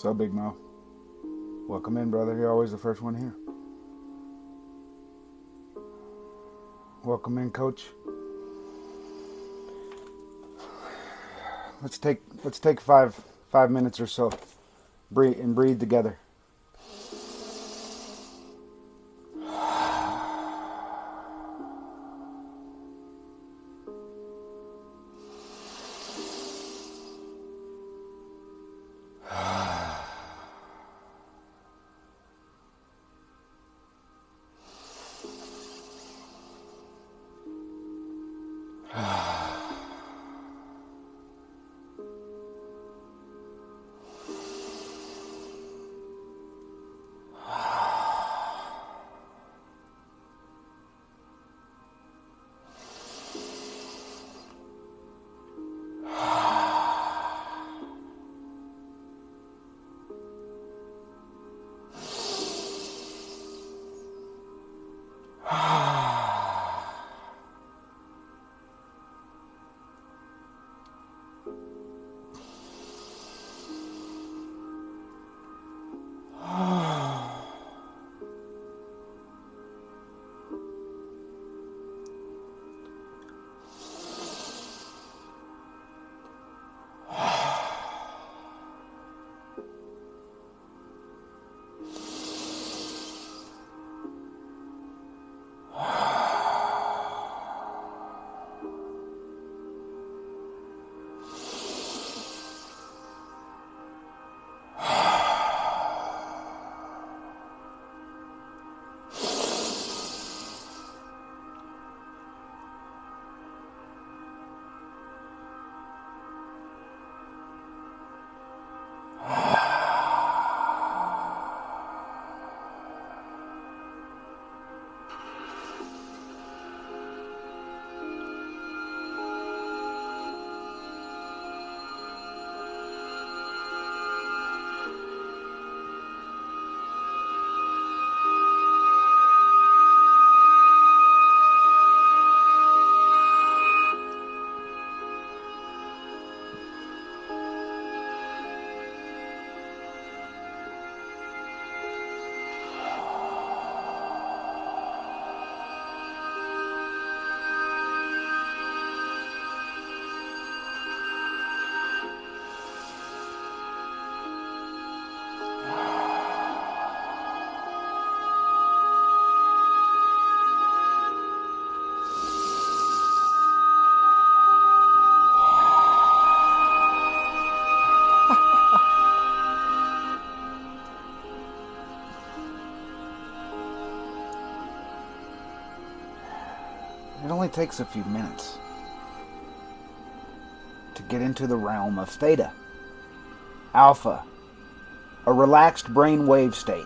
What's up, Big Mo? Welcome in, brother. You're always the first one here. Welcome in, Coach. Let's take five minutes or so. Breathe together. It only takes a few minutes to get into the realm of theta, alpha, a relaxed brainwave state.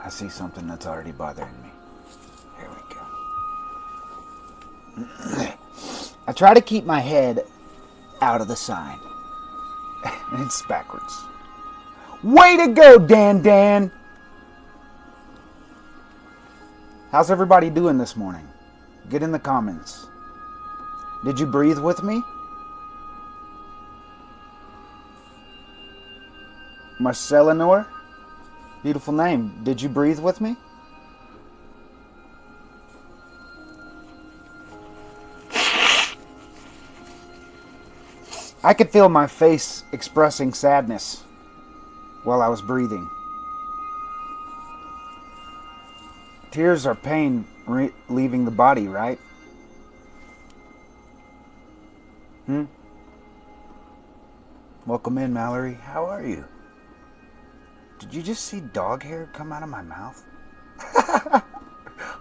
I see something that's already bothering me. Here we go. I try to keep my head out of the sign. It's backwards. Way to go, Dan! How's everybody doing this morning? Get in the comments. Did you breathe with me? Marcellinor? Beautiful name. Did you breathe with me? I could feel my face expressing sadness while I was breathing. Tears are pain leaving the body, right? Welcome in, Mallory. How are you? Did you just see dog hair come out of my mouth?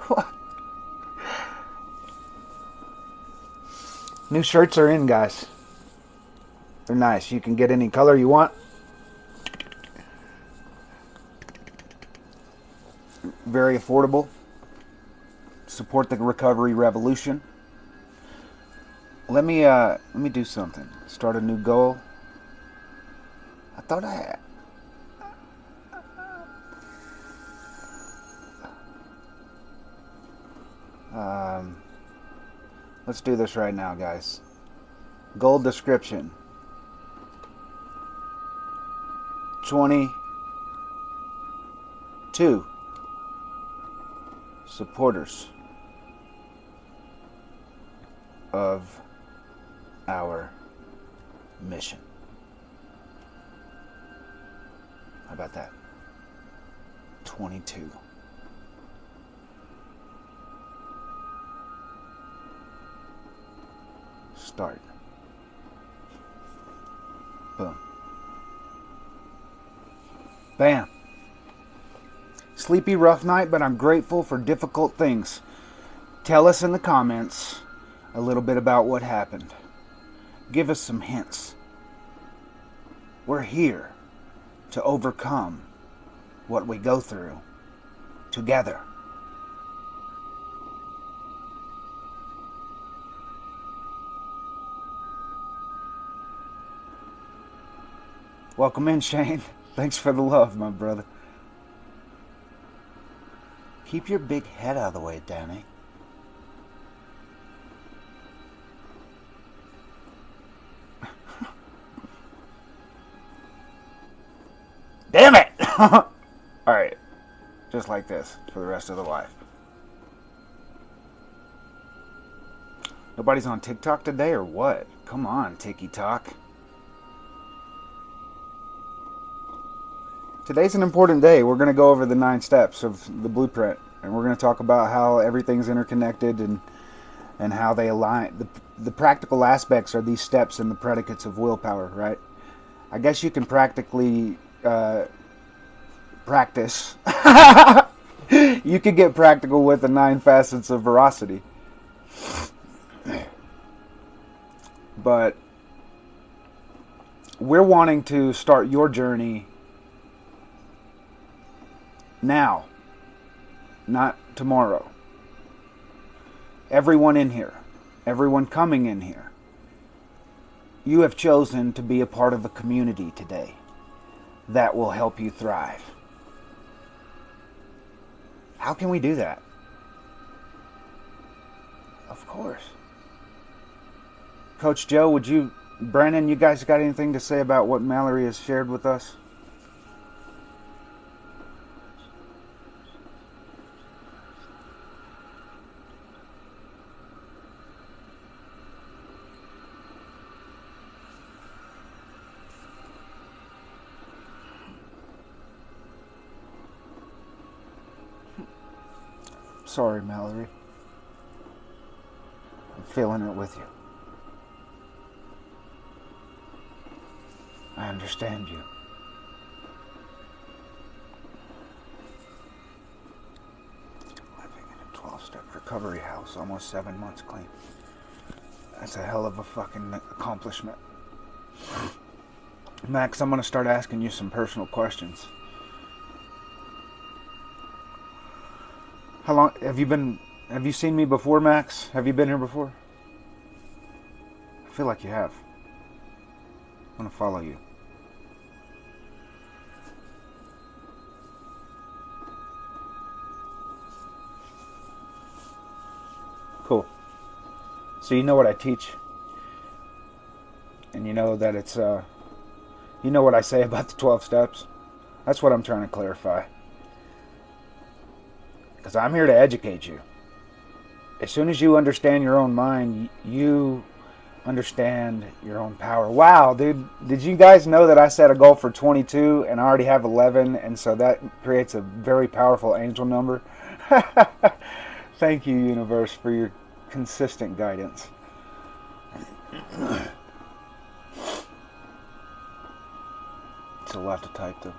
What? New shirts are in, guys. They're nice. You can get any color you want. Very affordable. Support the recovery revolution. Let me do something. Start a new goal. I thought let's do this right now, guys. Goal description. 22 supporters of our mission. How about that? 22. Start. Boom. Bam. Sleepy, rough night, but I'm grateful for difficult things. Tell us in the comments a little bit about what happened. Give us some hints. We're here to overcome what we go through together. Welcome in, Shane. Thanks for the love, my brother. Keep your big head out of the way, Danny. Damn it! Alright. Just like this for the rest of the life. Nobody's on TikTok today or what? Come on, TikTok. Today's an important day. We're going to go over the 9 steps of the blueprint. And we're going to talk about how everything's interconnected and how they align. The practical aspects are these steps and the predicates of willpower, right? I guess you can practically practice. You could get practical with the 9 facets of veracity. But we're wanting to start your journey now, not tomorrow. Everyone in here, everyone coming in here, you have chosen to be a part of a community today that will help you thrive. How can we do that? Of course. Coach Joe, Brandon, you guys got anything to say about what Mallory has shared with us? Sorry, Mallory. I'm feeling it with you. I understand you. Living in a 12-step recovery house, almost 7 months clean. That's a hell of a fucking accomplishment. Max, I'm going to start asking you some personal questions. How long have you seen me before, Max? Have you been here before? I feel like you have. I'm going to follow you. Cool. So you know what I teach. And you know that it's, you know what I say about the 12 steps. That's what I'm trying to clarify. Because I'm here to educate you. As soon as you understand your own mind, you understand your own power. Wow, dude, did you guys know that I set a goal for 22 and I already have 11, and so that creates a very powerful angel number? Thank you, universe, for your consistent guidance. It's a lot to type, though.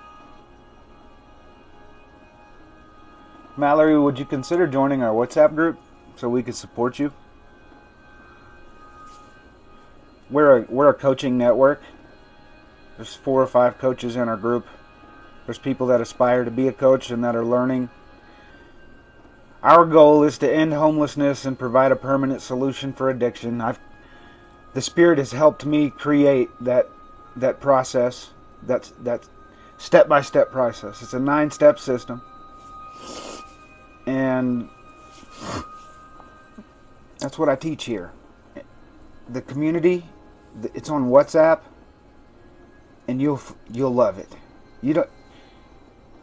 Mallory, would you consider joining our WhatsApp group so we could support you? We're a coaching network. There's 4 or 5 coaches in our group. There's people that aspire to be a coach and that are learning. Our goal is to end homelessness and provide a permanent solution for addiction. The Spirit has helped me create that process, that step-by-step process. It's a 9-step system. And that's what I teach here. The community It's on WhatsApp, and you'll love it. You don't.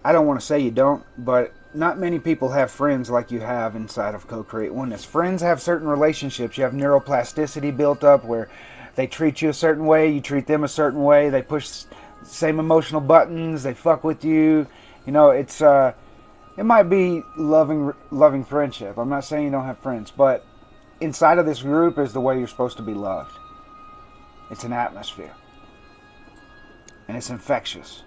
I don't want to say you don't, but not many people have friends like you have inside of Co-Create Oneness. Friends have certain relationships. You have neuroplasticity built up where they treat you a certain way, you treat them a certain way. They push the same emotional buttons. They fuck with you. You know, it's it might be loving friendship. I'm not saying you don't have friends, but inside of this group is the way you're supposed to be loved. It's an atmosphere, and it's infectious.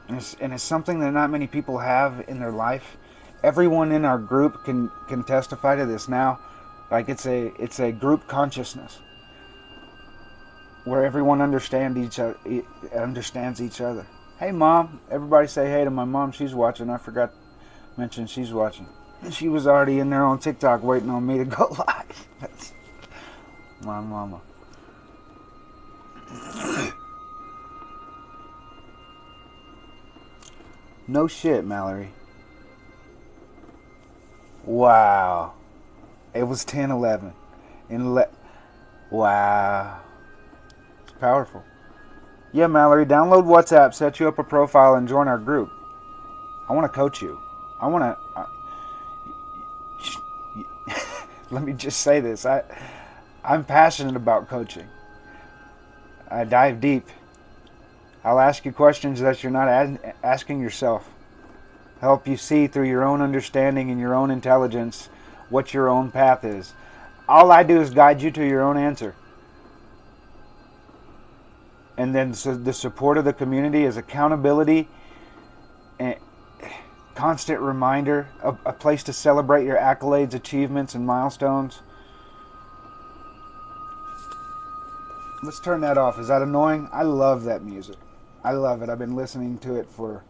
And it's something that not many people have in their life. Everyone in our group can testify to this now. Like it's a group consciousness where everyone understands each other. Hey, Mom! Everybody say hey to my mom. She's watching. I forgot to mention she's watching. She was already in there on TikTok waiting on me to go live. That's my mama. No shit, Mallory. Wow. It was 10:11. Wow. It's powerful. Yeah, Mallory, download WhatsApp, set you up a profile, and join our group. I want to coach you. I want to... Let me just say this. I'm passionate about coaching. I dive deep. I'll ask you questions that you're not asking yourself. Help you see through your own understanding and your own intelligence what your own path is. All I do is guide you to your own answer. And then so the support of the community is accountability, and constant reminder, a place to celebrate your accolades, achievements, and milestones. Let's turn that off. Is that annoying? I love that music. I love it. I've been listening to it for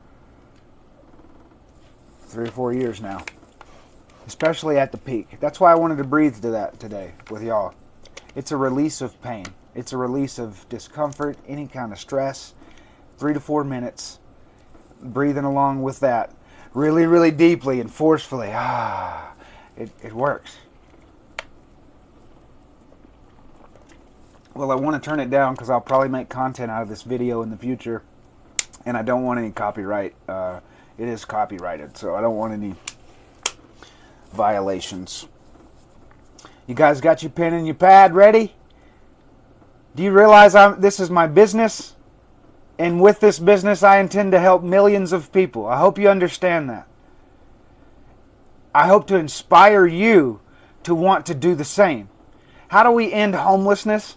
3 or 4 years now, especially at the peak. That's why I wanted to breathe to that today with y'all. It's a release of pain. It's a release of discomfort, any kind of stress. 3 to 4 minutes, breathing along with that really, really deeply and forcefully. It works. Well, I want to turn it down because I'll probably make content out of this video in the future, and I don't want any copyright. It is copyrighted, so I don't want any violations. You guys got your pen and your pad ready? Do you realize this is my business? And with this business, I intend to help millions of people. I hope you understand that. I hope to inspire you to want to do the same. How do we end homelessness?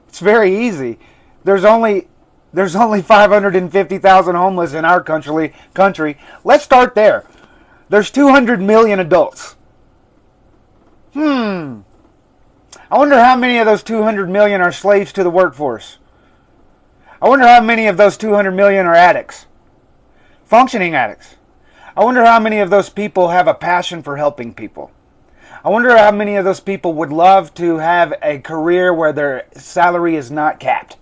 It's very easy. There's only 550,000 homeless in our country. Let's start there. There's 200 million adults. I wonder how many of those 200 million are slaves to the workforce. I wonder how many of those 200 million are addicts. Functioning addicts. I wonder how many of those people have a passion for helping people. I wonder how many of those people would love to have a career where their salary is not capped.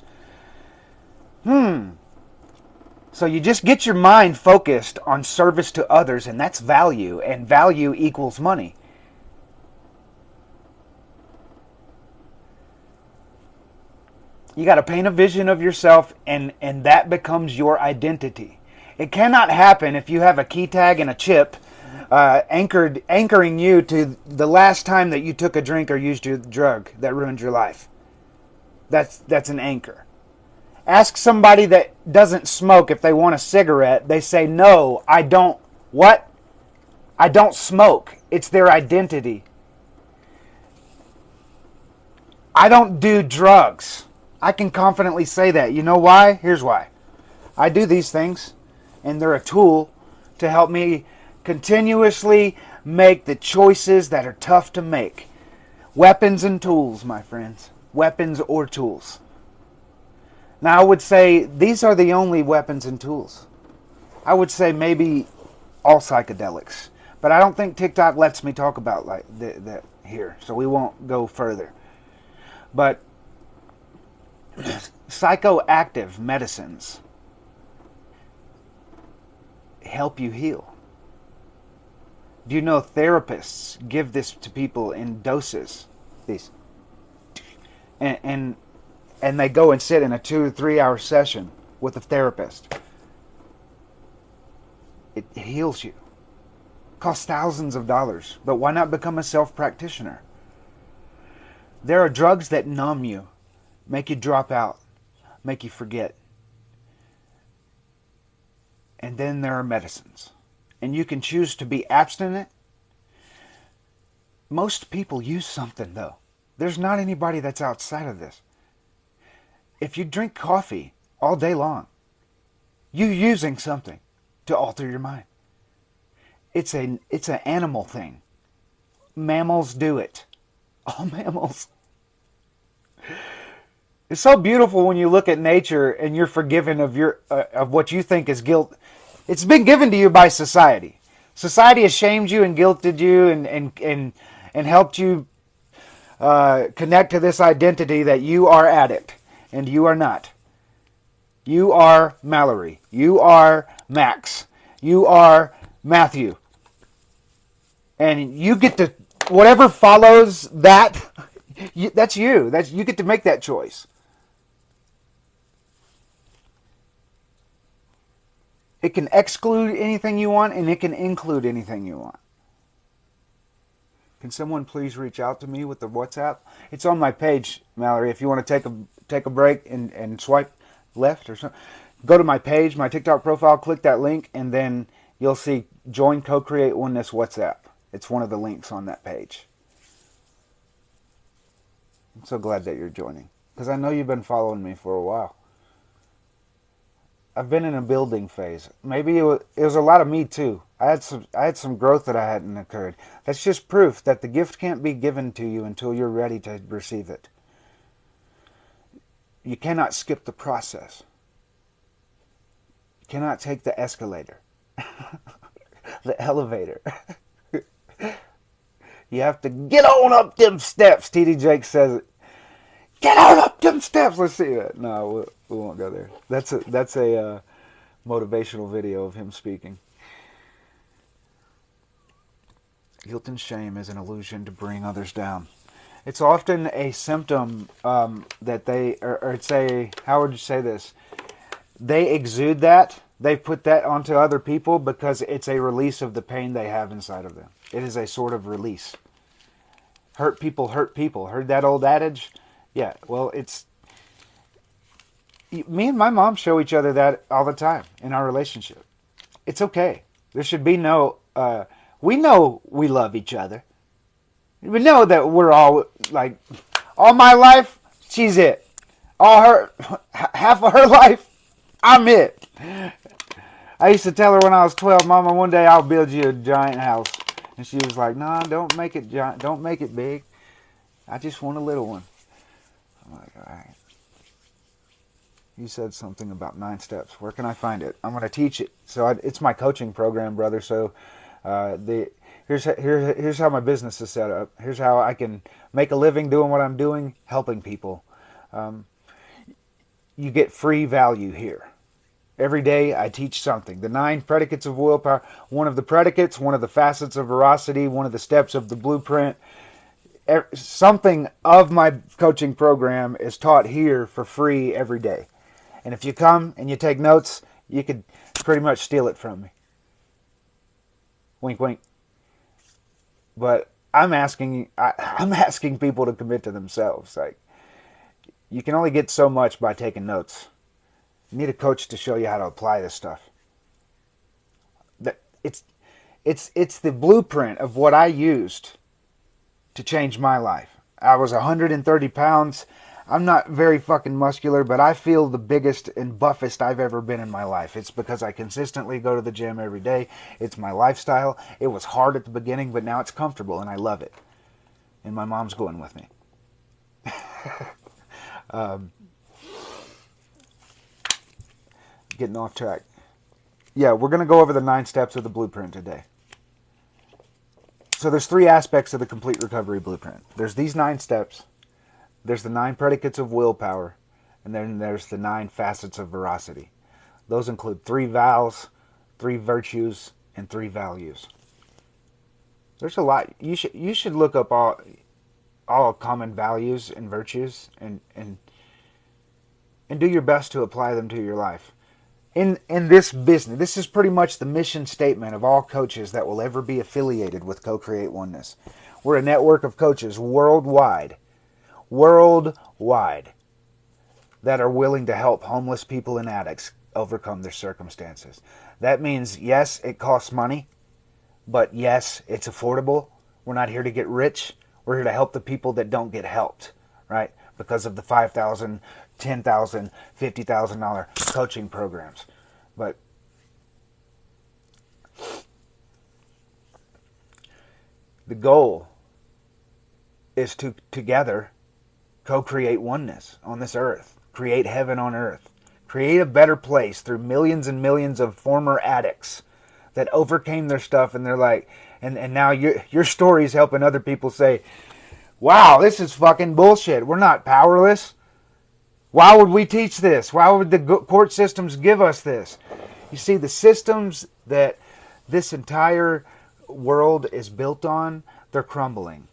So you just get your mind focused on service to others, and that's value, and value equals money. You got to paint a vision of yourself, and that becomes your identity. It cannot happen if you have a key tag and a chip anchoring you to the last time that you took a drink or used your drug that ruined your life. That's an anchor. Ask somebody that doesn't smoke if they want a cigarette. They say, no, I don't. What? I don't smoke. It's their identity. I don't do drugs. I can confidently say that. You know why? Here's why. I do these things, and they're a tool to help me continuously make the choices that are tough to make. Weapons and tools, my friends. Weapons or tools. Now, I would say these are the only weapons and tools. I would say maybe all psychedelics. But I don't think TikTok lets me talk about like that here, so we won't go further. But psychoactive medicines help you heal. Do you know therapists give this to people in doses? These. and and they go and sit in a 2 or 3 hour session with a therapist. It heals you. Costs thousands of dollars, but why not become a self-practitioner? There are drugs that numb you, make you drop out, make you forget. And then there are medicines. And you can choose to be abstinent. Most people use something, though. There's not anybody that's outside of this. If you drink coffee all day long, you're using something to alter your mind. It's an animal thing. Mammals do it. All mammals. It's so beautiful when you look at nature and you're forgiven of what you think is guilt. It's been given to you by society. Society has shamed you and guilted you and helped you connect to this identity that you are addict, and you are not. You are Mallory. You are Max. You are Matthew. And you get to, whatever follows that, that's you. You get to make that choice. It can exclude anything you want, and it can include anything you want. Can someone please reach out to me with the WhatsApp? It's on my page, Mallory. If you want to take a break and swipe left or something, go to my page, my TikTok profile, click that link, and then you'll see Join Co-Create Oneness WhatsApp. It's one of the links on that page. I'm so glad that you're joining, because I know you've been following me for a while. I've been in a building phase. Maybe it was a lot of me too. I had some growth that I hadn't occurred. That's just proof that the gift can't be given to you until you're ready to receive it. You cannot skip the process. You cannot take the escalator, the elevator. You have to get on up them steps. TD Jake says it. Get on up them steps. Let's see that. No, we won't go there. That's a motivational video of him speaking. Guilt and shame is an illusion to bring others down. It's often a symptom that they, or say, how would you say this? They exude that. They put that onto other people because it's a release of the pain they have inside of them. It is a sort of release. Hurt people hurt people. Heard that old adage? Yeah, well, it's... Me and my mom show each other that all the time in our relationship. It's okay. There should be no... we know we love each other. We know that we're all, like... All my life, she's it. Half of her life, I'm it. I used to tell her when I was 12, Mama, one day I'll build you a giant house. And she was like, nah, don't make it giant. Don't make it big. I just want a little one. I'm like, all right. You said something about 9 steps. Where can I find it? I'm going to teach it. So it's my coaching program, brother. So here's how my business is set up. Here's how I can make a living doing what I'm doing, helping people. You get free value here. Every day I teach something. The 9 predicates of willpower. One of the predicates, one of the facets of veracity, one of the steps of the blueprint. Something of my coaching program is taught here for free every day. And if you come and you take notes, you could pretty much steal it from me. Wink, wink. But I'm asking people to commit to themselves. Like, you can only get so much by taking notes. You need a coach to show you how to apply this stuff. It's the blueprint of what I used to change my life. I was 130 pounds. I'm not very fucking muscular, but I feel the biggest and buffest I've ever been in my life. It's because I consistently go to the gym every day. It's my lifestyle. It was hard at the beginning, but now it's comfortable and I love it. And my mom's going with me. Getting off track. Yeah, we're going to go over the 9 steps of the blueprint today. So there's 3 aspects of the complete recovery blueprint. There's these 9 steps. There's the 9 predicates of willpower. And then there's the 9 facets of veracity. Those include 3 vows, 3 virtues, and 3 values. There's a lot. You should look up all... all common values and virtues, and do your best to apply them to your life. In this business, this is pretty much the mission statement of all coaches that will ever be affiliated with Co-Create Oneness. We're a network of coaches worldwide, that are willing to help homeless people and addicts overcome their circumstances. That means, yes, it costs money, but yes, it's affordable. We're not here to get rich. We're here to help the people that don't get helped, right? Because of the $5,000, $10,000, $50,000 coaching programs. But the goal is to together co-create oneness on this earth, create heaven on earth, create a better place through millions and millions of former addicts that overcame their stuff, and they're like, and now your story's helping other people say, wow, this is fucking bullshit. We're not powerless. Why would we teach this? Why would the court systems give us this? You see, the systems that this entire world is built on, they're crumbling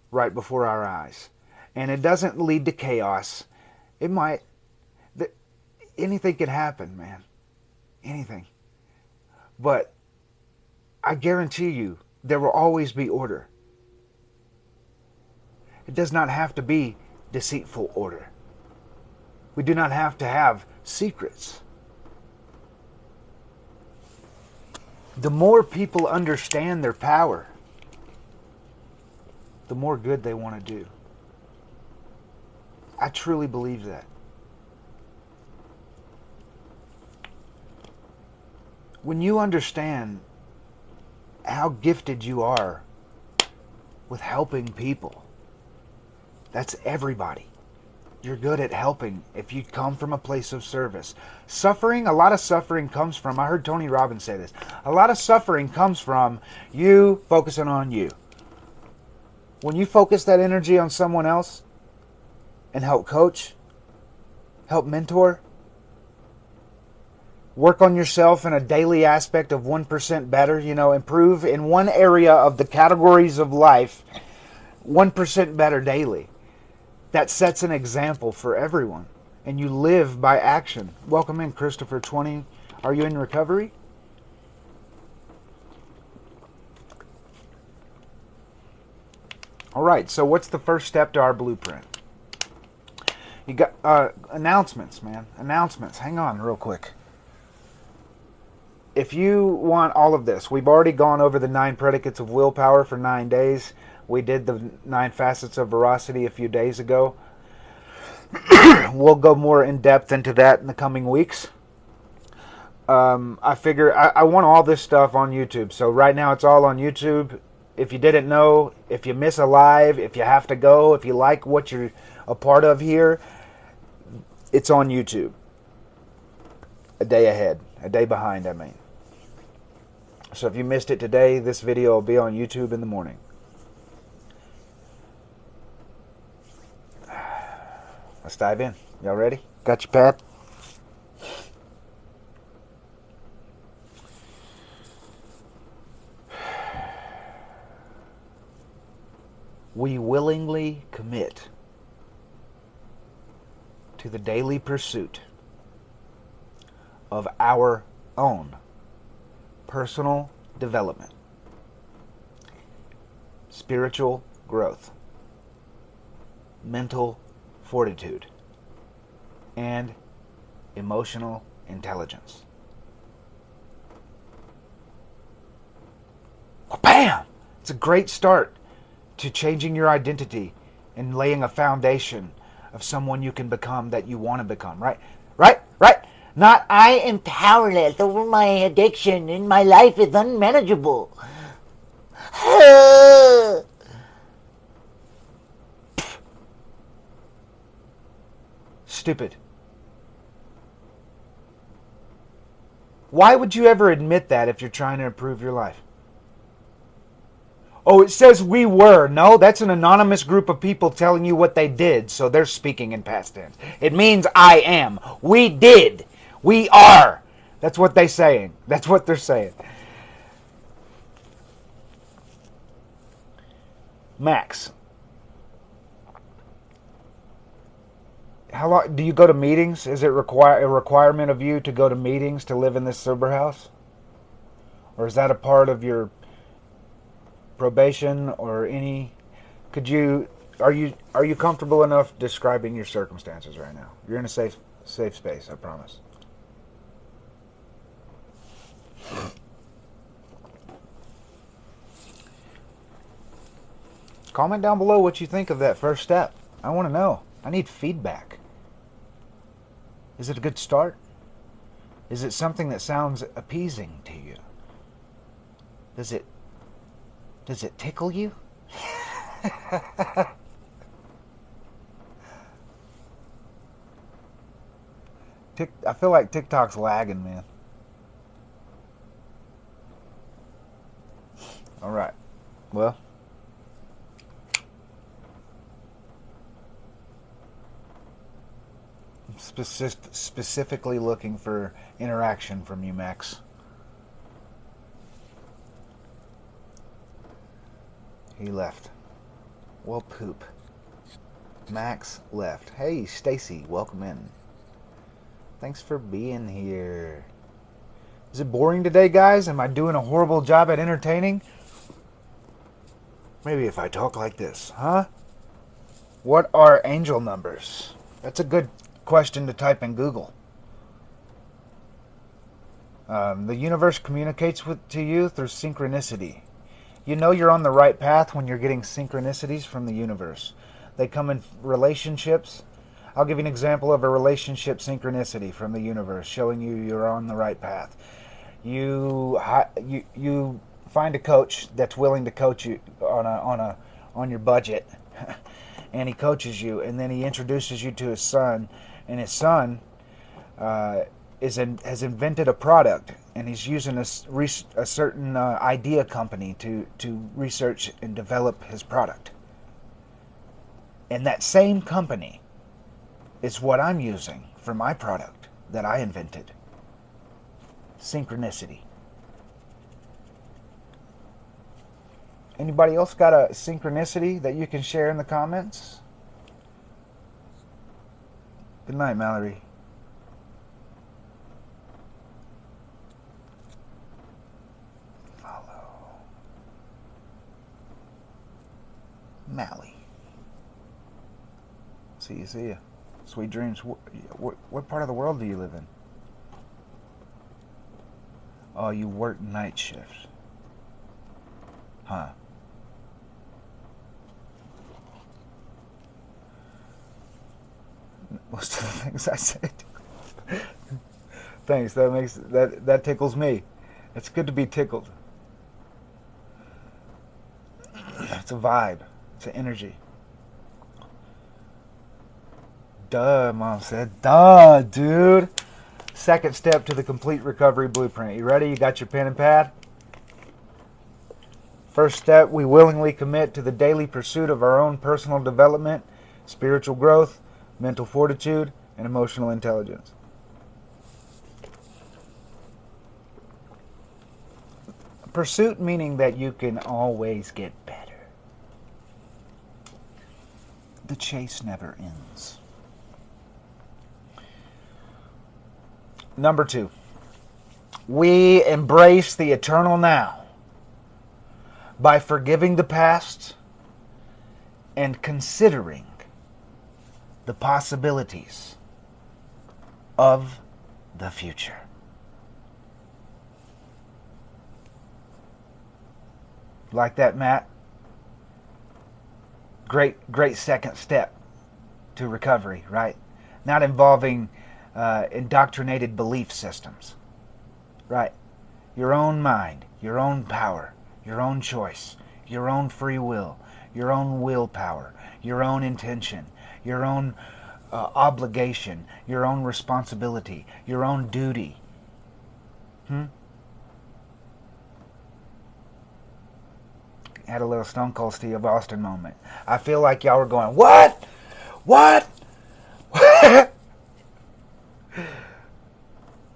right before our eyes. And it doesn't lead to chaos. It might. Anything can happen, man. Anything. But I guarantee you, there will always be order. It does not have to be deceitful order. We do not have to have secrets. The more people understand their power, the more good they want to do. I truly believe that. When you understand how gifted you are with helping people, that's everybody. You're good at helping if you come from a place of service. Suffering, a lot of suffering comes from, I heard Tony Robbins say this, a lot of suffering comes from you focusing on you. When you focus that energy on someone else and help coach, help mentor, work on yourself in a daily aspect of 1% better, improve in one area of the categories of life 1% better daily. That sets an example for everyone. And you live by action. Welcome in, Christopher 20. Are you in recovery? All right, so what's the first step to our blueprint? You got announcements, man. Announcements. Hang on real quick. If you want all of this, we've already gone over the 9 predicates of willpower for 9 days. We did the 9 facets of veracity a few days ago. We'll go more in depth into that in the coming weeks. I figure I want all this stuff on YouTube. So right now it's all on YouTube. If you didn't know, if you miss a live, if you have to go, if you like what you're a part of here, it's on YouTube. A day ahead. A day behind, I mean. So if you missed it today, this video will be on YouTube in the morning. Let's dive in. Y'all ready? Got your pad? We willingly commit to the daily pursuit of our own personal development, spiritual growth, mental fortitude, and emotional intelligence. Bam! It's a great start to changing your identity and laying a foundation of someone you can become that you want to become, right? Right? Not, I am powerless over my addiction and my life is unmanageable. Stupid. Why would you ever admit that if you're trying to improve your life? Oh, it says we were. No, that's an anonymous group of people telling you what they did, so they're speaking in past tense. It means I am. We did. We are. That's what they're saying. That's what they're saying. Max, How long do you go to meetings? Is it a requirement of you to go to meetings to live in this sober house, or is that a part of your probation or any? Could you are you comfortable enough describing your circumstances right now? You're in a safe space, I promise. Comment down below what you think of that first step. I want to know. I need feedback. Is it a good start? Is it something that sounds appeasing to you? Does it tickle you? I feel like TikTok's lagging, man. All right. Well, specifically looking for interaction from you, Max. He left. Well, poop. Max left. Hey, Stacy, welcome in. Thanks for being here. Is it boring today, guys? Am I doing a horrible job at entertaining? Maybe if I talk like this, huh? What are angel numbers? That's a good question to type in Google. The universe communicates to you through synchronicity. You know you're on the right path when you're getting synchronicities from the universe. They come in relationships. I'll give you an example of a relationship synchronicity from the universe showing you you're on the right path. You find a coach that's willing to coach you on your budget, and he coaches you, and then he introduces you to his son, and his son has invented a product, and he's using a certain idea company to research and develop his product. And that same company is what I'm using for my product that I invented. Synchronicity. Anybody else got a synchronicity that you can share in the comments? Good night, Mallory. Follow. Mally. See you. Sweet dreams. What part of the world do you live in? Oh, you work night shifts. Huh. Most of the things I said. Thanks. That tickles me. It's good to be tickled. It's a vibe. It's an energy. Duh, Mom said. Duh, dude. Second step to the complete recovery blueprint. You ready? You got your pen and pad? First step, we willingly commit to the daily pursuit of our own personal development, spiritual growth, mental fortitude, and emotional intelligence. Pursuit meaning that you can always get better. The chase never ends. Number 2, we embrace the eternal now by forgiving the past and considering the possibilities of the future. Like that, Matt? Great second step to recovery, right? Not involving indoctrinated belief systems, right? Your own mind, your own power, your own choice, your own free will, your own willpower, your own intention, your own obligation, your own responsibility, your own duty. Had a little Stone Cold Steve Austin moment. I feel like y'all were going, what? What?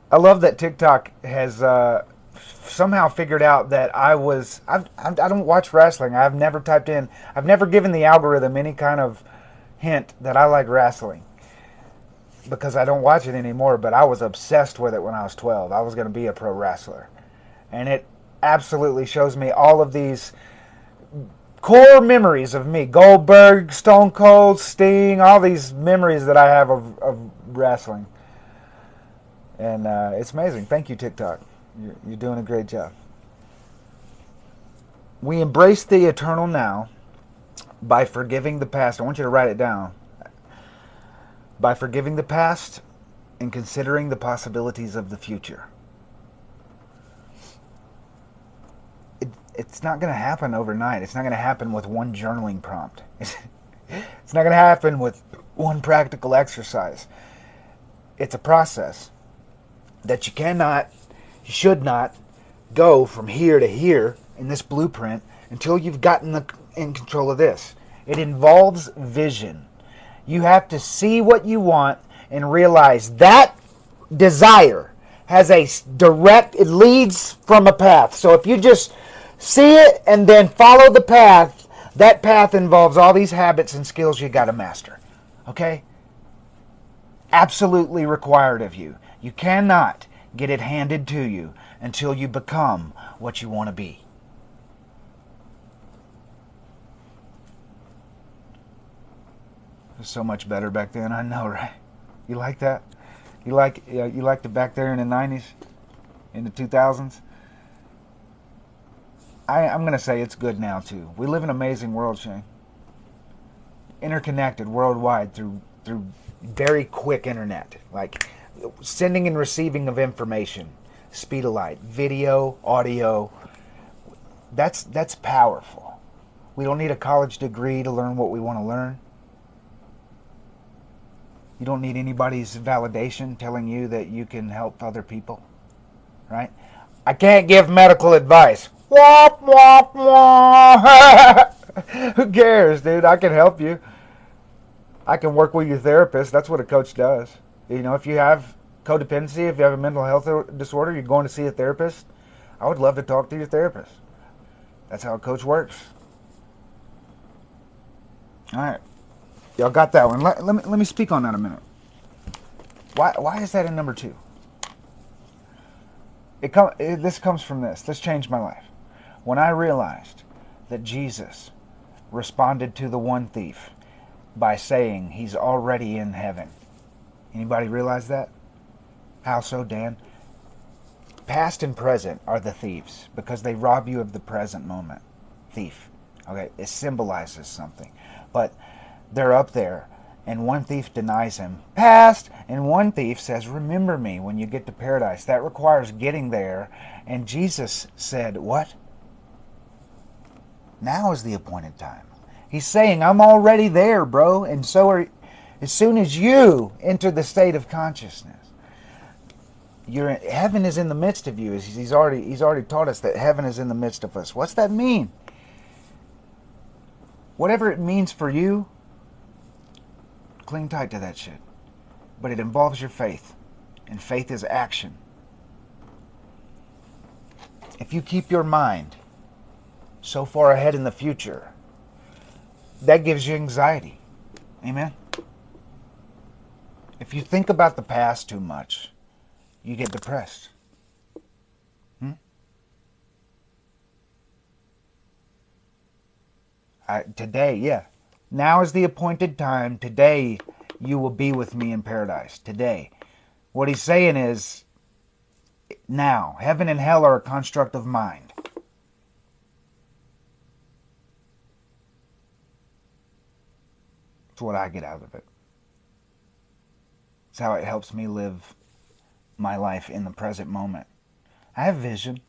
I love that TikTok has somehow figured out that I don't watch wrestling. I've never given the algorithm any kind of hint that I like wrestling. because I don't watch it anymore, but I was obsessed with it when I was 12. I was going to be a pro wrestler. And it absolutely shows me all of these core memories of me. Goldberg, Stone Cold, Sting, all these memories that I have of wrestling. And it's amazing. Thank you, TikTok. You're doing a great job. We embrace the eternal now by forgiving the past. I want you to write it down. By forgiving the past and considering the possibilities of the future. It's not going to happen overnight. It's not going to happen with one journaling prompt. It's not going to happen with one practical exercise. It's a process that you should not go from here to here in this blueprint until you've gotten in control of this. It involves vision. You have to see what you want and realize that desire has it leads from a path. So if you just see it and then follow the path, that path involves all these habits and skills you got to master. Okay? Absolutely required of you. You cannot get it handed to you until you become what you want to be. It was so much better back then. I know, right? You like that? You liked it back there in the 90s, in the 2000s? I'm going to say it's good now, too. We live in an amazing world, Shane. Interconnected worldwide through very quick internet. Like sending and receiving of information. Speed of light. Video, audio. That's powerful. We don't need a college degree to learn what we want to learn. You don't need anybody's validation telling you that you can help other people. Right? I can't give medical advice. Womp, womp, womp. Who cares, dude? I can help you. I can work with your therapist. That's what a coach does. You know, if you have codependency, if you have a mental health disorder, you're going to see a therapist. I would love to talk to your therapist. That's how a coach works. All right. Y'all got that one. Let me speak on that a minute. Why is that in number 2? This comes from this. This changed my life. When I realized that Jesus responded to the one thief by saying he's already in heaven. Anybody realize that? How so, Dan? Past and present are the thieves because they rob you of the present moment. Thief. Okay, it symbolizes something. But they're up there, and one thief denies him past, and one thief says, remember me when you get to paradise. That requires getting there. And Jesus said, what? Now is the appointed time. He's saying, I'm already there, bro. And so as soon as you enter the state of consciousness, heaven is in the midst of you. He's already taught us that heaven is in the midst of us. What's that mean? Whatever it means for you, cling tight to that shit. But it involves your faith. And faith is action. If you keep your mind so far ahead in the future, that gives you anxiety. Amen? If you think about the past too much, you get depressed. Today, yeah. Now is the appointed time. Today, you will be with me in paradise. Today. What he's saying is, now. Heaven and hell are a construct of mind. That's what I get out of it. It's how it helps me live my life in the present moment. I have vision.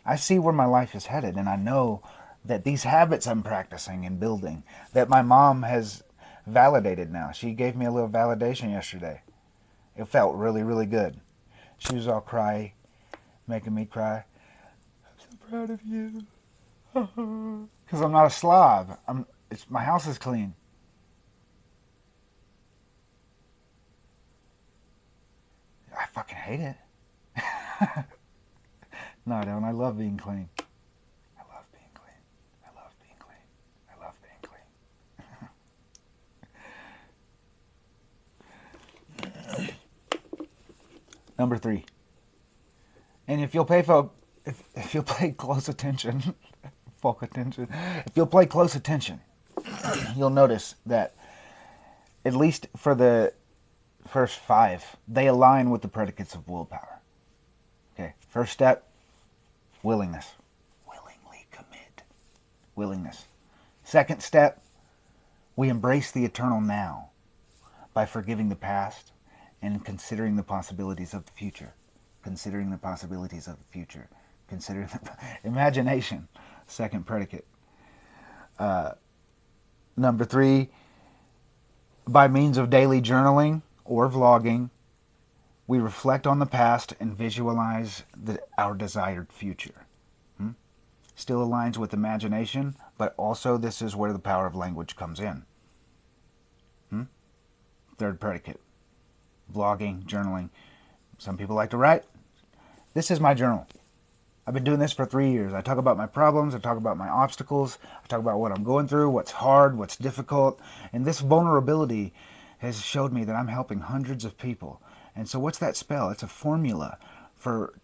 I see where my life is headed, and I know that these habits I'm practicing and building, that my mom has validated now. She gave me a little validation yesterday. It felt really, really good. She was all cry, making me cry. I'm so proud of you. Because I'm not a slob. My house is clean. I fucking hate it. No, I don't. I love being clean. I love being clean. I love being clean. I love being clean. Number 3. And if you'll if you'll pay close attention, if you'll pay close attention, you'll notice that at least for the first 5, they align with the predicates of willpower. Okay, first step, willingness. Willingly commit. Willingness. Second step, we embrace the eternal now by forgiving the past and considering the possibilities of the future. Considering the possibilities of the future. Considering the imagination. Second predicate. Number 3, by means of daily journaling or vlogging, we reflect on the past and visualize our desired future. Still aligns with imagination, but also this is where the power of language comes in. Third predicate. Vlogging, journaling. Some people like to write. This is my journal. I've been doing this for 3 years. I talk about my problems. I talk about my obstacles. I talk about what I'm going through, what's hard, what's difficult. And this vulnerability has showed me that I'm helping hundreds of people. And so what's that spell? It's a formula for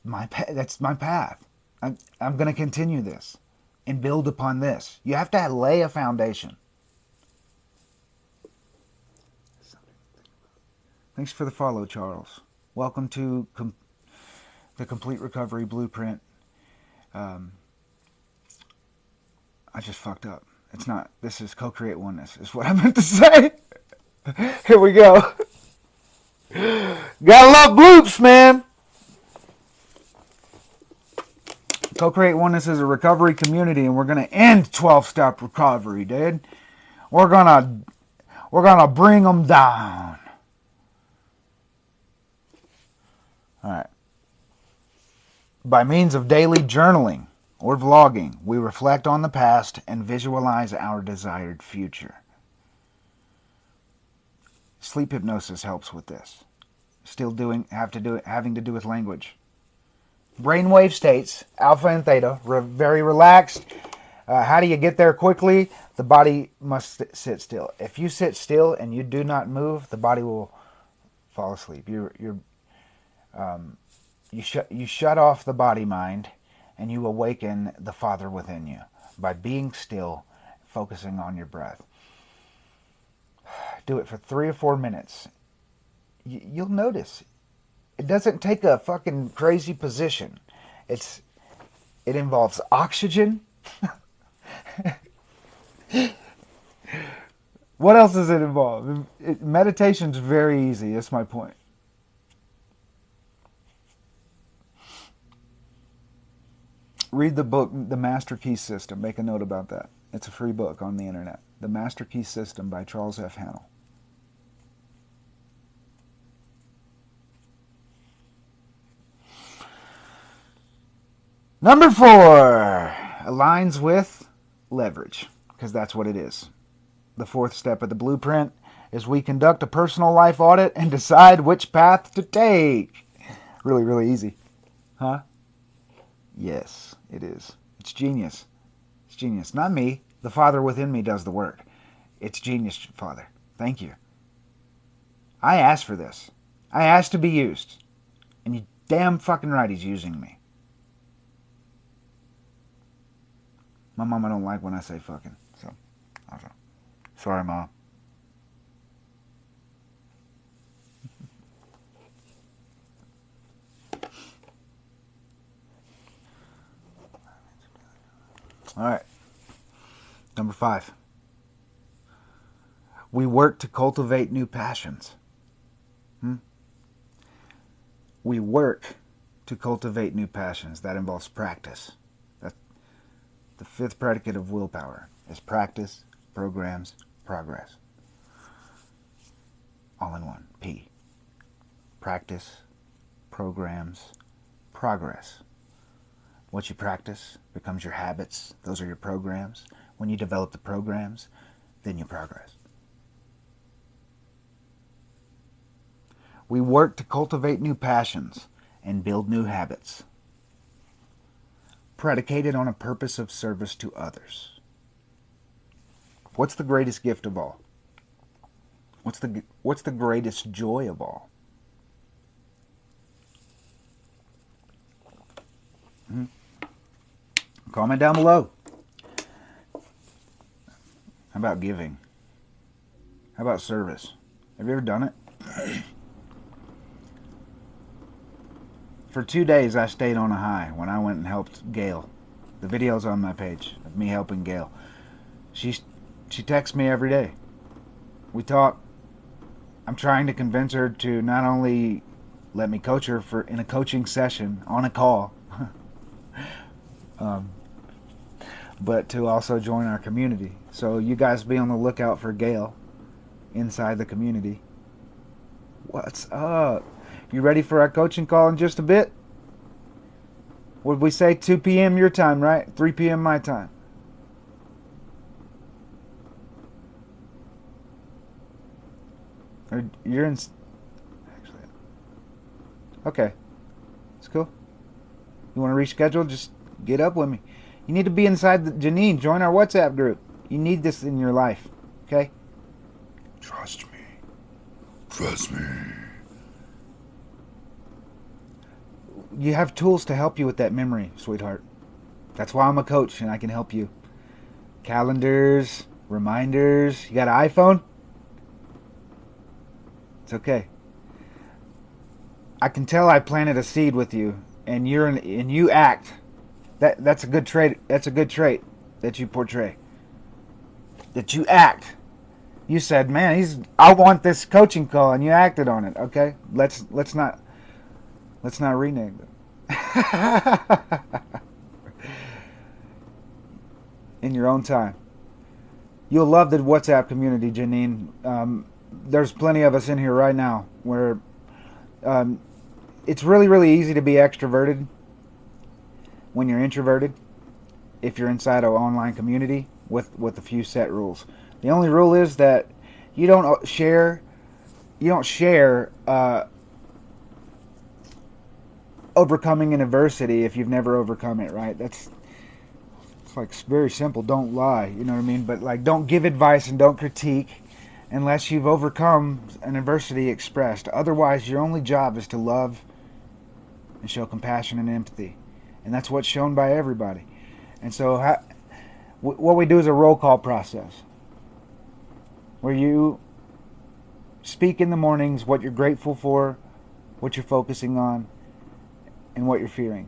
that's my path. I'm going to continue this and build upon this. You have to lay a foundation. Thanks for the follow, Charles. Welcome to the Complete Recovery Blueprint. I just fucked up. It's not. This is Co-Create Oneness, is what I meant to say. Here we go. Gotta love bloops, man. Co-Create Oneness is a recovery community, and we're gonna end 12-step recovery, dude. We're gonna bring them down. All right. By means of daily journaling or vlogging, we reflect on the past and visualize our desired future. Sleep hypnosis helps with this. Having to do with language. Brainwave states, alpha and theta, very relaxed. How do you get there quickly? The body must sit still. If you sit still and you do not move, the body will fall asleep. You shut off the body mind, and you awaken the Father within you by being still, focusing on your breath. Do it for 3 or 4 minutes. You'll notice it doesn't take a fucking crazy position. It involves oxygen. What else does it involve? Meditation's very easy. That's my point. Read the book, The Master Key System. Make a note about that. It's a free book on the internet. The Master Key System by Charles F. Hannell. Number 4 aligns with leverage, because that's what it is. The 4th step of the blueprint is we conduct a personal life audit and decide which path to take. Really, really easy. Huh? Yes, it is. It's genius. It's genius. Not me. The Father within me does the work. It's genius, Father. Thank you. I asked for this. I asked to be used. And you damn fucking right he's using me. My mama don't like when I say fucking. So, sorry, Mom. All right. Number 5. We work to cultivate new passions. We work to cultivate new passions. That involves practice. That's the 5th predicate of willpower is practice, programs, progress. All in one. P. Practice, programs, progress. What you practice becomes your habits. Those are your programs. When you develop the programs, then you progress. We work to cultivate new passions and build new habits, predicated on a purpose of service to others. What's the greatest gift of all? What's the greatest joy of all? Comment down below. How about giving? How about service? Have you ever done it? For 2 days, I stayed on a high when I went and helped Gail. The video's on my page of me helping Gail. She texts me every day. We talk. I'm trying to convince her to not only let me coach her in a coaching session on a call, but to also join our community. So you guys be on the lookout for Gail inside the community. What's up? You ready for our coaching call in just a bit? Would we say 2 p.m. your time, right? 3 p.m. my time. Or you're in... Actually... Okay. It's cool. You want to reschedule? Just get up with me. You need to be inside the... Janine, join our WhatsApp group. You need this in your life. Okay? Trust me. Trust me. You have tools to help you with that memory, sweetheart. That's why I'm a coach and I can help you. Calendars, reminders. You got an iPhone? It's okay. I can tell I planted a seed with you, and you act. That's a good trait. That's a good trait that you portray. That you act. You said, "Man, I want this coaching call," and you acted on it. Okay, let's not renege them. In your own time. You'll love the WhatsApp community, Janine. There's plenty of us in here right now where it's really, really easy to be extroverted when you're introverted if you're inside an online community with a few set rules. The only rule is that you don't share overcoming an adversity if you've never overcome it, right? It's like very simple. Don't lie, you know what I mean? But like, don't give advice and don't critique unless you've overcome an adversity expressed. Otherwise, your only job is to love and show compassion and empathy, and that's what's shown by everybody. And so, what we do is a roll call process where you speak in the mornings what you're grateful for, what you're focusing on, and what you're fearing.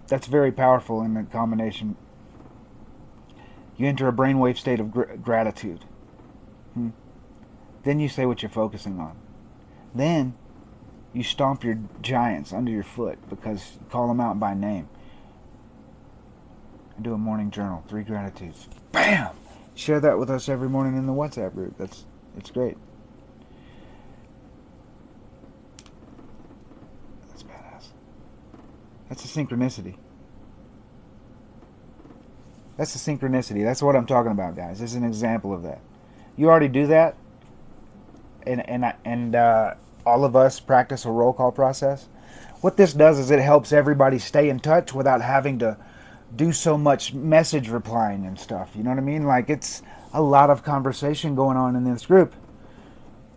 That's very powerful in the combination. You enter a brainwave state of gratitude. Then you say what you're focusing on. Then you stomp your giants under your foot because you call them out by name. I do a morning journal, 3 gratitudes. Bam! Share that with us every morning in the WhatsApp group. It's great. That's badass. That's a synchronicity. That's a synchronicity. That's what I'm talking about, guys. This is an example of that. You already do that, and all of us practice a roll call process. What this does is it helps everybody stay in touch without having to do so much message replying and stuff. You know what I mean? Like, it's a lot of conversation going on in this group.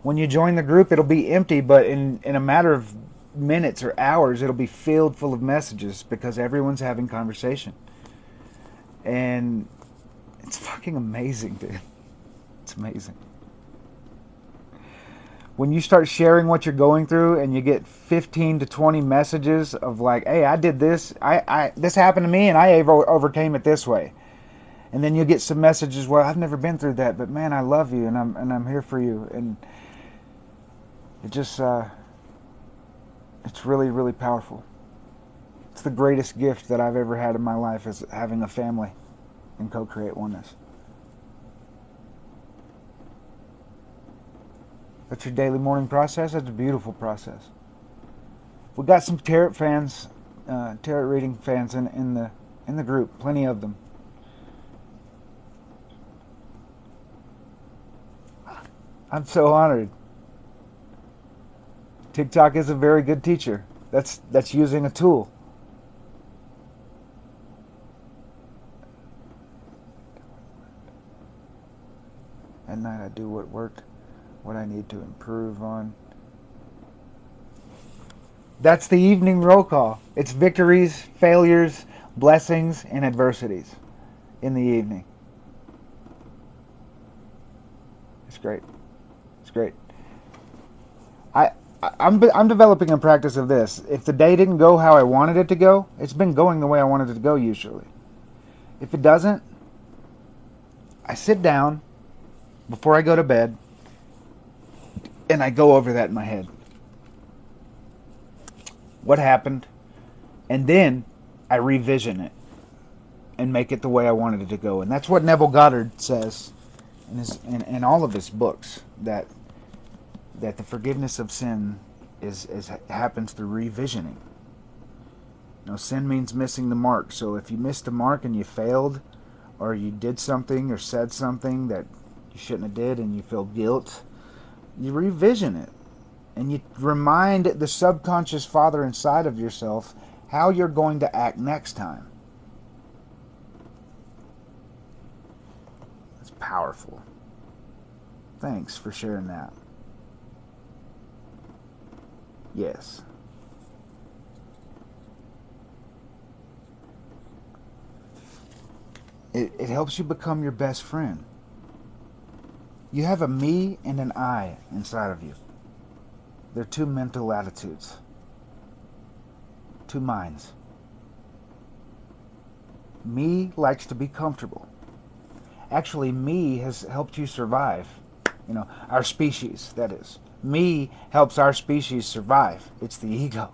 When you join the group, it'll be empty, but in a matter of minutes or hours, it'll be filled full of messages because everyone's having conversation. And it's fucking amazing, dude. It's amazing. When you start sharing what you're going through and you get 15 to 20 messages of like, hey, I did this, this happened to me and I overcame it this way. And then you get some messages, well, I've never been through that, but man, I love you and I'm here for you. And it just it's really, really powerful. It's the greatest gift that I've ever had in my life, is having a family and co-create oneness. That's your daily morning process. That's a beautiful process. We got some tarot fans, tarot reading fans in the group. Plenty of them. I'm so honored. TikTok is a very good teacher. That's using a tool. At night I do what I need to improve on. That's the evening roll call. It's victories, failures, blessings, and adversities in the evening. It's great. It's great. I, I'm developing a practice of this. If the day didn't go how I wanted it to go, it's been going the way I wanted it to go usually. If it doesn't, I sit down before I go to bed and I go over that in my head. What happened? And then I revision it and make it the way I wanted it to go. And that's what Neville Goddard says in all of his books, that the forgiveness of sin is happens through revisioning. Sin means missing the mark. So if you missed the mark and you failed, or you did something or said something that you shouldn't have did and you feel guilt, you revision it. And you remind the subconscious father inside of yourself how you're going to act next time. It's powerful. Thanks for sharing that. Yes. It helps you become your best friend. You have a me and an I inside of you. They're two mental attitudes. Two minds. Me likes to be comfortable. Actually, me has helped you survive. Our species, that is. Me helps our species survive. It's the ego.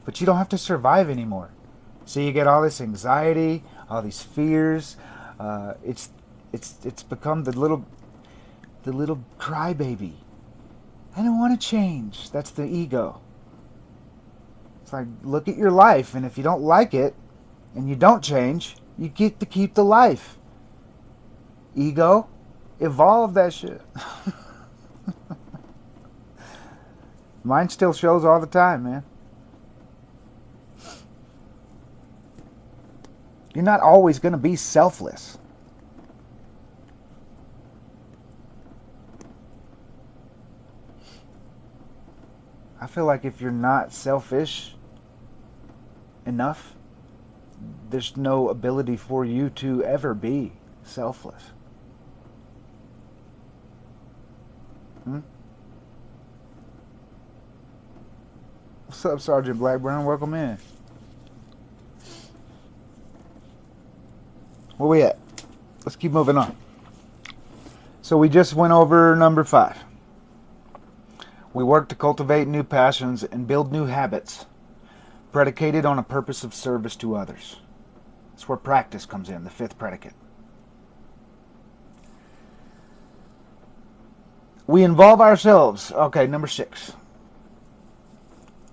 But you don't have to survive anymore. So you get all this anxiety, all these fears. It's become the little crybaby. I don't want to change. That's the ego. It's like, look at your life, and if you don't like it, and you don't change, you get to keep the life. Ego, evolve that shit. Mine still shows all the time, man. You're not always going to be selfless. I feel like if you're not selfish enough, there's no ability for you to ever be selfless. What's up, Sergeant Blackburn? Welcome in. Where we at? Let's keep moving on. So we just went over number 5. We work to cultivate new passions and build new habits, predicated on a purpose of service to others. That's where practice comes in, the 5th predicate. We involve ourselves. Okay, number 6.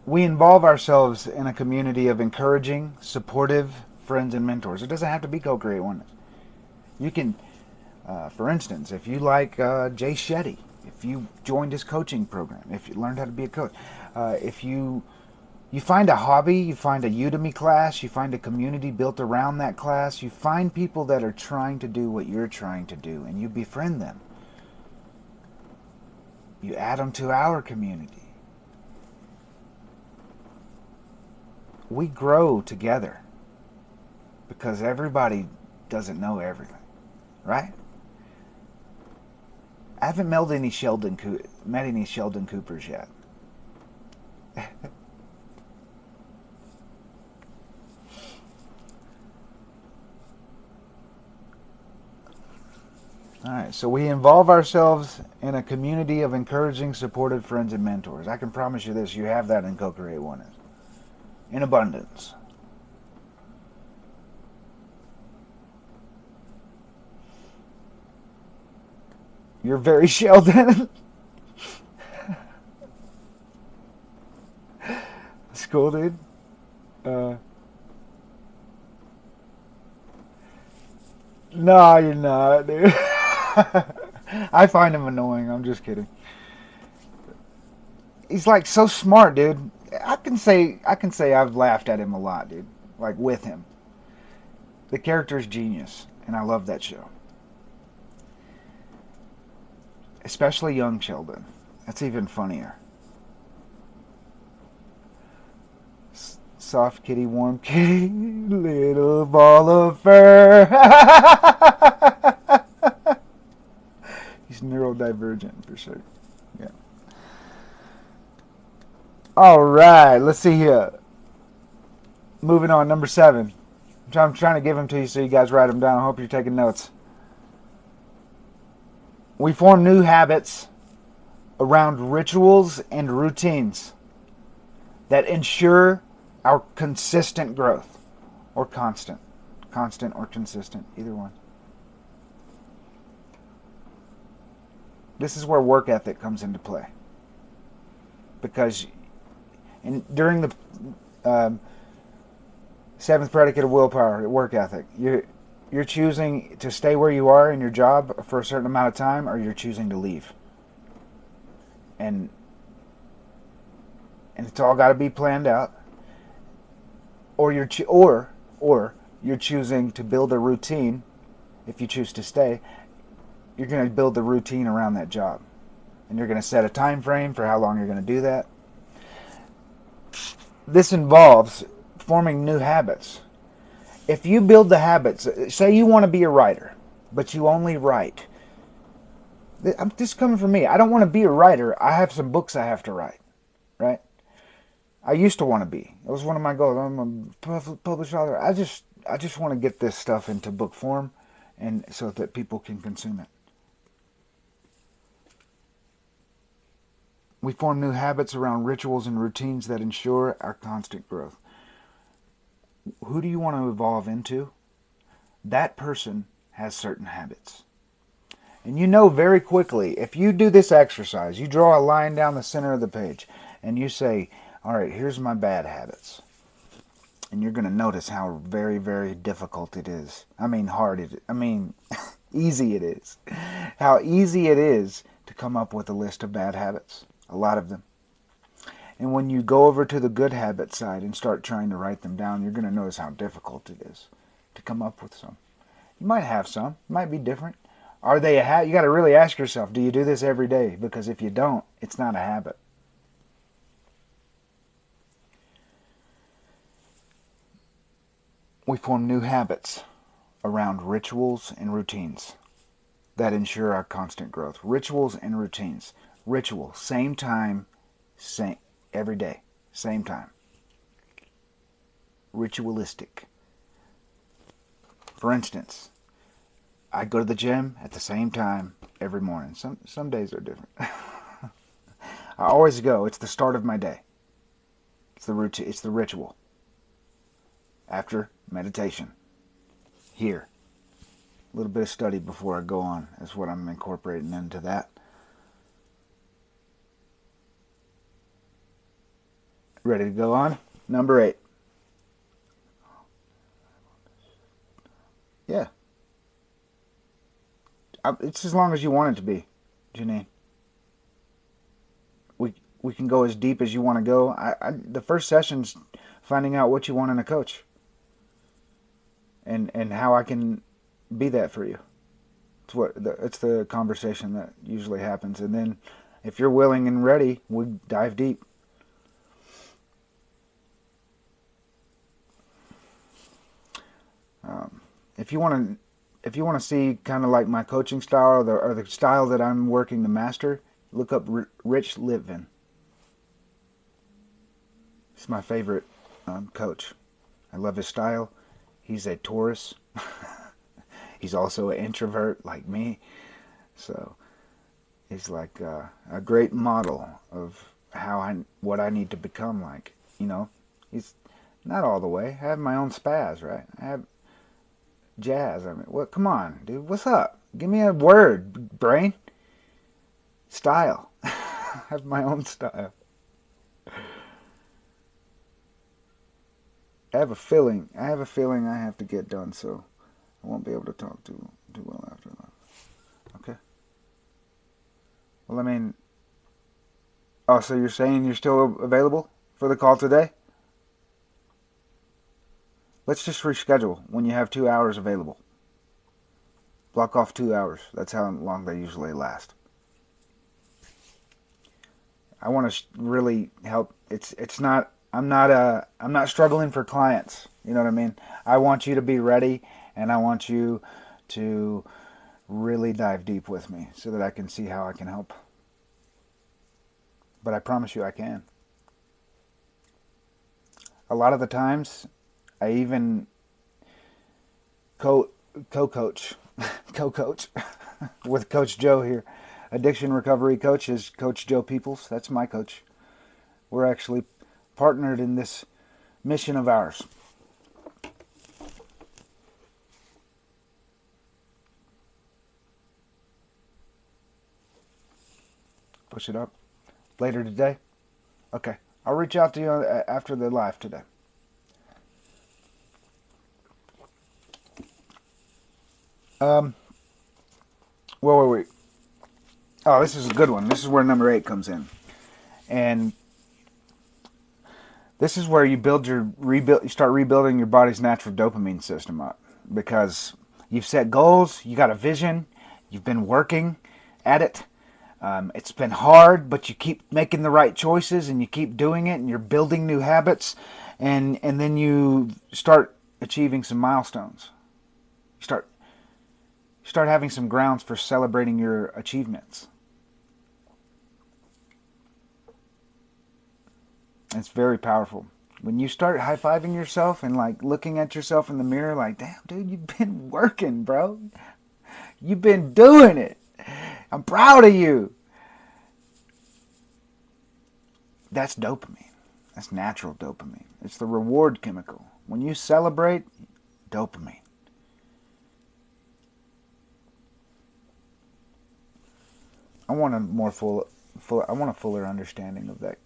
We involve ourselves in a community of encouraging, supportive friends and mentors. It doesn't have to be co-create oneness. You can, for instance, if you like Jay Shetty, if you joined his coaching program, if you learned how to be a coach, if you find a hobby, you find a Udemy class, you find a community built around that class, you find people that are trying to do what you're trying to do, and you befriend them. You add them to our community. We grow together because everybody doesn't know everything, right? I haven't met any Sheldon Coopers yet. All right, so we involve ourselves in a community of encouraging, supportive friends and mentors. I can promise you this, you have that in Co-Create Oneness. In abundance. You're very Sheldon. That's cool, dude. No, you're not, dude. I find him annoying. I'm just kidding. He's like so smart, dude. I can say I've laughed at him a lot, dude. Like with him. The character is genius, and I love that show. Especially young Sheldon. That's even funnier. Soft kitty, warm kitty, little ball of fur. He's neurodivergent for sure. Yeah. All right, let's see here. Moving on, number 7. I'm trying to give them to you so you guys write them down. I hope you're taking notes. We form new habits around rituals and routines that ensure our consistent growth, or constant or consistent, either one. This is where work ethic comes into play, because during the 7th predicate of willpower, work ethic, you're choosing to stay where you are in your job for a certain amount of time, or you're choosing to leave, and it's all got to be planned out. Or you're choosing to build a routine. If you choose to stay, you're going to build the routine around that job, and you're going to set a time frame for how long you're going to do that. This involves forming new habits. If you build the habits, say you want to be a writer, but you only write. This is coming from me. I don't want to be a writer. I have some books I have to write, right? I used to want to be. It was one of my goals. I'm a published author. I just want to get this stuff into book form, and so that people can consume it. We form new habits around rituals and routines that ensure our constant growth. Who do you want to evolve into? That person has certain habits. And you know very quickly, if you do this exercise, you draw a line down the center of the page, and you say, all right, here's my bad habits. And you're going to notice how very, very difficult it is. I mean, hard it is. I mean, easy it is. How easy it is to come up with a list of bad habits. A lot of them. And when you go over to the good habit side and start trying to write them down, you're going to notice how difficult it is to come up with some. You might have some. It might be different. Are they a habit? You got to really ask yourself, do you do this every day? Because if you don't, it's not a habit. We form new habits around rituals and routines that ensure our constant growth. Rituals and routines. Ritual, same time, same every day, same time. Ritualistic. For instance, I go to the gym at the same time every morning. Some days are different. I always go. It's the start of my day. It's the routine. It's the ritual. After meditation. Here. A little bit of study before I go on is what I'm incorporating into that. Ready to go on? Number 8. Yeah. It's as long as you want it to be, Janine. We can go as deep as you want to go. The first session's finding out what you want in a coach. And how I can be that for you. It's the conversation that usually happens. And then if you're willing and ready, we dive deep. If you want to see kind of like my coaching style or the style that I'm working to master, look up Rich Litvin. He's my favorite coach. I love his style. He's a Taurus. He's also an introvert like me. So he's like a great model of what I need to become like. You know, he's not all the way. I have my own spaz, right? I have jazz. I mean, what? Come on, dude. What's up? Give me a word, brain. Style. I have my own style. I have a feeling I have to get done, so I won't be able to talk too well after that. Okay. Well, I mean, oh, so you're saying you're still available for the call today? Let's just reschedule when you have 2 hours available. Block off 2 hours. That's how long they usually last. I want to really help. It's not. I'm not struggling for clients. You know what I mean? I want you to be ready, and I want you to really dive deep with me so that I can see how I can help. But I promise you I can. A lot of the times, I even co-coach co-coach with Coach Joe here. Addiction recovery coach is Coach Joe Peoples. That's my coach. We're actually partnered in this mission of ours. Push it up. Later today? Okay. I'll reach out to you after the live today. Where were we? Oh, this is a good one. This is where number 8 comes in. And this is where you you start rebuilding your body's natural dopamine system up, because you've set goals, you got a vision, you've been working at it. It's been hard, but you keep making the right choices and you keep doing it, and you're building new habits, and then you start achieving some milestones. You start having some grounds for celebrating your achievements. It's very powerful. When you start high-fiving yourself and like looking at yourself in the mirror like, damn, dude, you've been working, bro. You've been doing it. I'm proud of you. That's dopamine. That's natural dopamine. It's the reward chemical. When you celebrate, dopamine. I want a fuller understanding of that.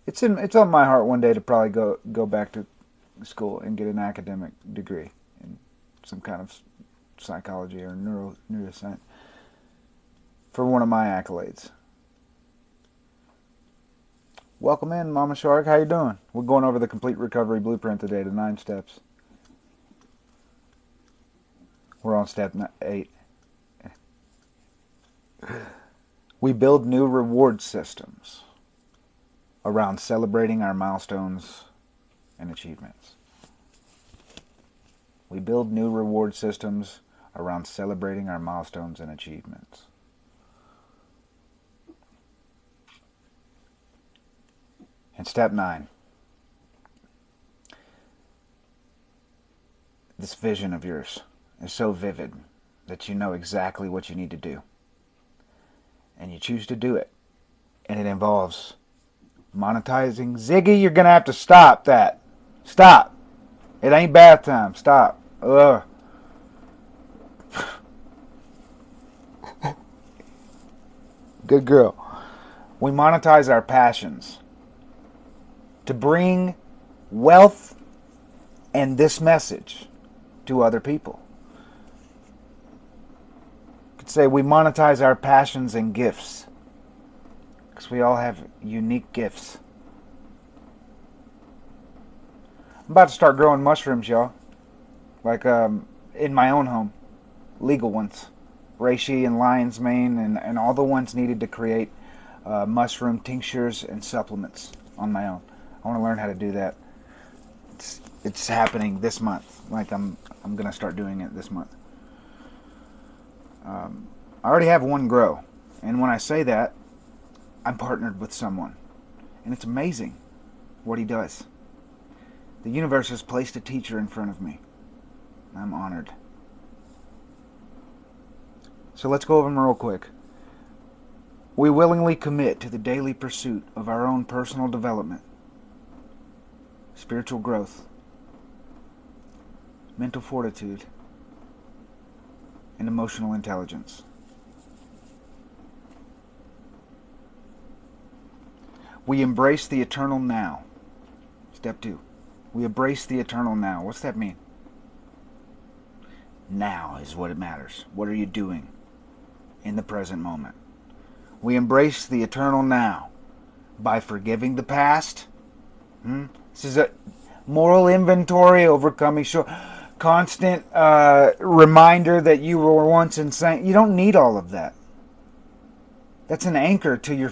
It's on my heart one day to probably go back to school and get an academic degree in some kind of psychology or neuroscience for one of my accolades. Welcome in, Mama Shark. How you doing? We're going over the complete recovery blueprint today, the 9 steps. We're on step 8. We build new reward systems around celebrating our milestones and achievements. We build new reward systems around celebrating our milestones and achievements. And step 9. This vision of yours is so vivid that you know exactly what you need to do. And you choose to do it. And it involves monetizing. Ziggy, you're going to have to stop that. Stop. It ain't bath time. Stop. Ugh. Good girl. We monetize our passions to bring wealth and this message to other people. You could say we monetize our passions and gifts, because we all have unique gifts. I'm about to start growing mushrooms, y'all. Like in my own home. Legal ones. Reishi and lion's mane and all the ones needed to create mushroom tinctures and supplements on my own. I want to learn how to do that. It's happening this month. Like I'm going to start doing it this month. I already have one grow. And when I say that, I'm partnered with someone. And it's amazing what he does. The universe has placed a teacher in front of me. I'm honored. So let's go over them real quick. We willingly commit to the daily pursuit of our own personal development, spiritual growth, mental fortitude, and emotional intelligence. We embrace the eternal now. Step 2. We embrace the eternal now. What's that mean? Now is what it matters. What are you doing in the present moment? We embrace the eternal now by forgiving the past. This is a moral inventory, overcoming constant reminder that you were once insane. You don't need all of that. That's an anchor to your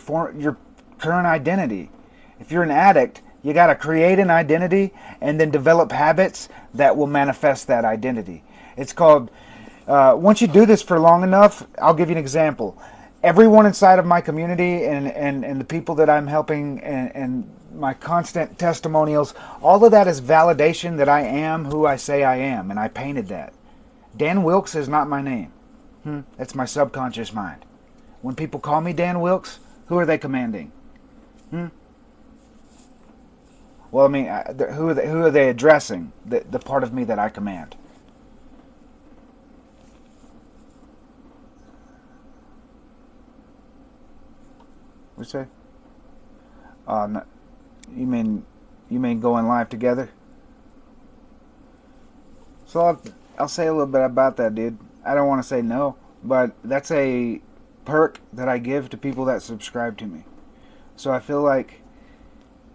current identity. If you're an addict, you got to create an identity and then develop habits that will manifest that identity. It's called, once you do this for long enough, I'll give you an example. Everyone inside of my community and the people that I'm helping and my constant testimonials, all of that is validation that I am who I say I am, and I painted that. Dan Wilkes is not my name. It's my subconscious mind. When people call me Dan Wilkes, who are they commanding? Well, I mean, who are they addressing? The part of me that I command. What you say? No, you mean going live together? So I'll say a little bit about that, dude. I don't want to say no, but that's a perk that I give to people that subscribe to me. So I feel like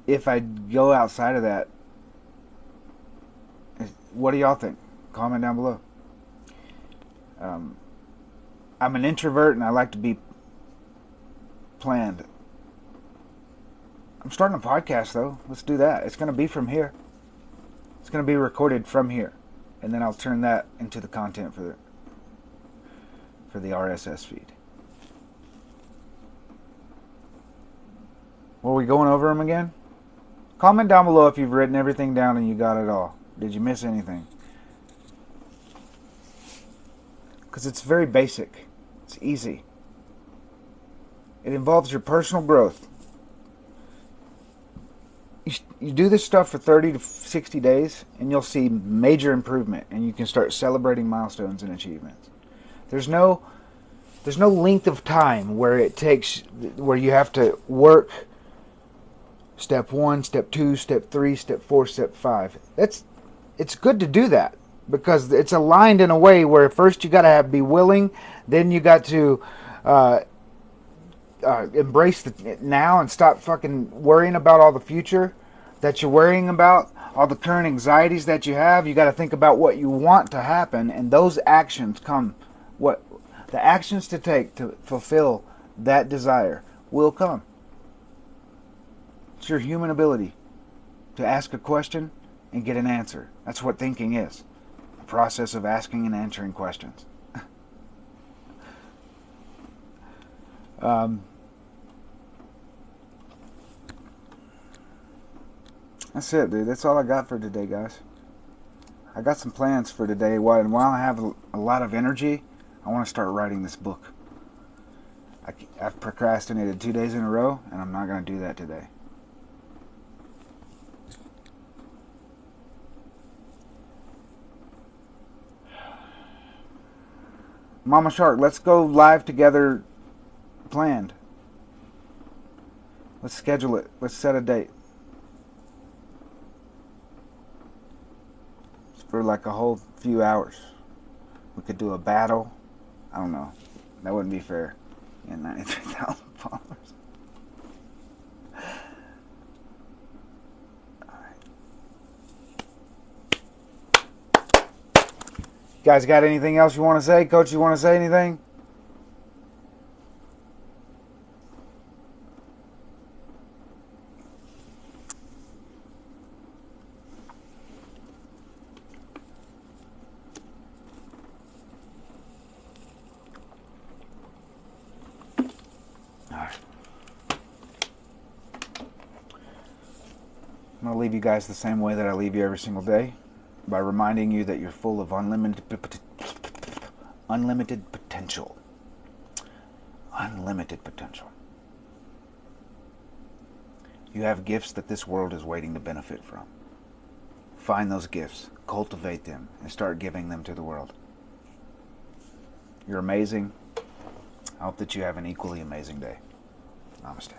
if I go outside of that, what do y'all think? Comment down below. I'm an introvert and I like to be planned. I'm starting a podcast though. Let's do that. It's going to be from here. It's going to be recorded from here, and then I'll turn that into the content for the RSS feed. Were we going over them again? Comment down below if you've written everything down and you got it all. Did you miss anything? Because it's very basic. It's easy. It involves your personal growth. You do this stuff for 30 to 60 days and you'll see major improvement, and you can start celebrating milestones and achievements. There's no length of time where you have to work step 1, step 2, step 3, step 4, step 5. It's good to do that because it's aligned in a way where first you got to be willing, then you got to embrace the now and stop fucking worrying about all the future that you're worrying about, all the current anxieties that you have. You got to think about what you want to happen, and those actions come. What the actions to take to fulfill that desire will come. It's your human ability to ask a question and get an answer. That's what thinking is. The process of asking and answering questions. That's it, dude. That's all I got for today, guys. I got some plans for today. While I have a lot of energy, I want to start writing this book. I've procrastinated 2 days in a row, and I'm not going to do that today. Mama Shark, let's go live together planned. Let's schedule it. Let's set a date. For like a whole few hours. We could do a battle. I don't know. That wouldn't be fair. Yeah, 93,000 followers. Guys, got anything else you want to say? Coach, you want to say anything? I'm going to leave you guys the same way that I leave you every single day, by reminding you that you're full of unlimited potential. Unlimited potential. You have gifts that this world is waiting to benefit from. Find those gifts, cultivate them, and start giving them to the world. You're amazing. I hope that you have an equally amazing day. Namaste.